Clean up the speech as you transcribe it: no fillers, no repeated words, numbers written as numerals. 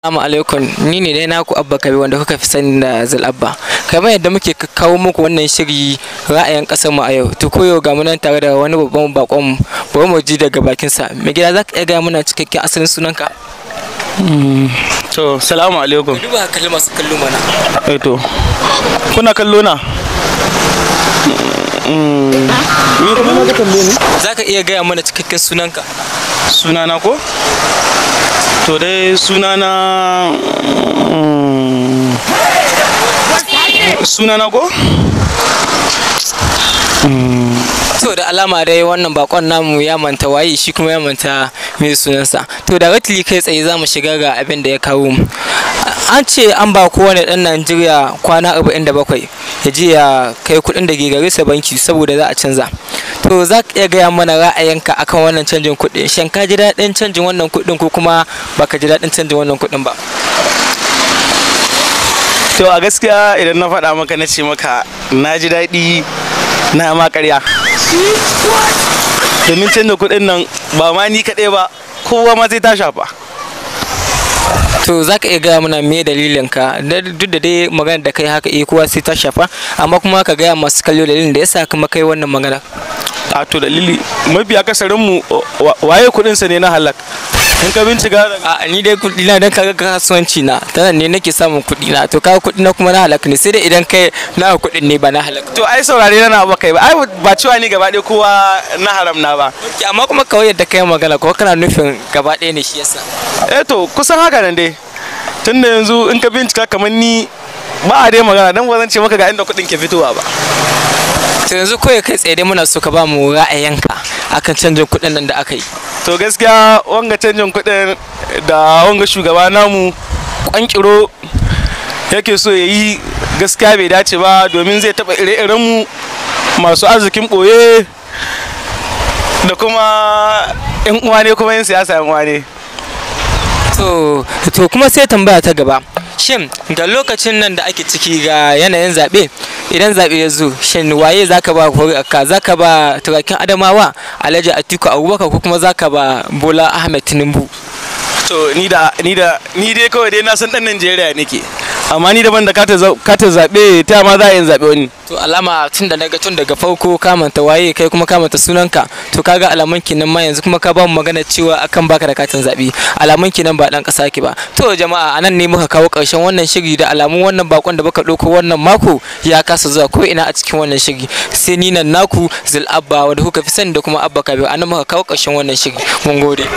Assalamu alaikum, ni ne dai naku Abba Kabi wanda kuka fi sani da Zulabba. Kamar yadda muke kawo muku wannan shiri ra'ayin ƙasar mu a yau. To koyo ga mu nan tare da wani babban bakon mu, bari mu ji daga bakin sa. Me gida zaka iya ga muna cikakken asalin sunanka? To, salamu alaikum. Duba kalli masu kallo mana. To, kuna kallo na? Ni kuma na ga kalle ni? Zaka iya gaya mana cikakken sunanka? Sunana ko? To dai sunana ko? To da alama dai wannan bakon namu ya manta waye shi kuma ya manta mai sunansa. To da ratili kai tsaye za mu shiga ga abin da ya kawo mu. An ce an ba kowane ɗan Najeriya kwana 47 ya je ya kai kuɗin da ke gare sa banki saboda za a canza. To za ka iya gaya mana ra'ayinka akan wannan canjin kuɗi, shin ka ji daɗin canjin wannan kuɗin ko kuma baka ji daɗin canjin wannan kuɗin ba? To a gaskiya idan na faɗa maka na ce maka na ji daɗi na ma ƙarya. Domin canza kuɗin nan ba ma ni kaɗai ba, kowa ma sai ta shafa. To za ka iya gaya mana me dalilin ka, duk da dai magana da kai haka kowa sai ta shafa, amma kuma ka gaya masu kallo dalilin da yasa kuma kai wannan magana. A to dalili mafi akasarin mu waye kuɗin sa ne na halak. In ka bincika a ni dai kuɗi na dan kaga kasuwanci na tanan ne nake samun kuɗi na, to kaga kuɗi na kuma na halak ne, sai dai idan kai na kuɗin ne ba na halak. To ai saurare na ba kai ba, ai ba cewa ni gaba ɗaya kowa na haram na ba. Amma kuma kawai yadda kai magana ko kana nufin gaba ɗaya ne shi yasa. To kusan haka nan dai, tunda yanzu in ka bincika kamar ni ba a dai magana dan ba zan ce maka ga inda kuɗin ke fitowa ba. To yanzu kawai kai tsaye dai muna so ka ba mu ra'ayinka akan canjin kuɗin nan da aka yi. To gaskiya wanga canjin kuɗin da wanga shugaba namu kwankiro yake so ya yi gaskiya bai dace ba, domin zai taɓa ire-iren mu masu arzikin ɓoye da kuma 'yan uwa ne, kuma 'yan siyasa 'yan uwa ne. To kuma sai tambaya ta gaba, shin ga lokacin nan da ake ciki ga yanayin zaɓe, idan zaɓe ya zo shin waye zaka ba ka, zaka ba turakin Adamawa Alhaji Atiku Abubakar ko kuma zaka ba Bola Ahmed Tinubu? To ni dai kawai dai na san dan Najeriya nake, amma ni daban da katin zaɓe ta ma za a yin zaɓe wani. To alama tun da naga tun daga farko ka manta waye kai kuma ka manta sunanka, to kaga alamun kinan ma yanzu kuma ka ba mu magana cewa akan baka da katin zaɓe, alamun kinan ba dan ƙasa ke ba. To jama'a anan ne muka kawo ƙarshen wannan shiri, da alamun wannan bakon da baka ɗauko wannan mako ya kasa zuwa ko ina a cikin wannan shiri. Sai ni nan naku Zulabba wanda kuka fi sani da kuma Abba Kabir, anan muka kawo ƙarshen wannan shiri. Mun gode.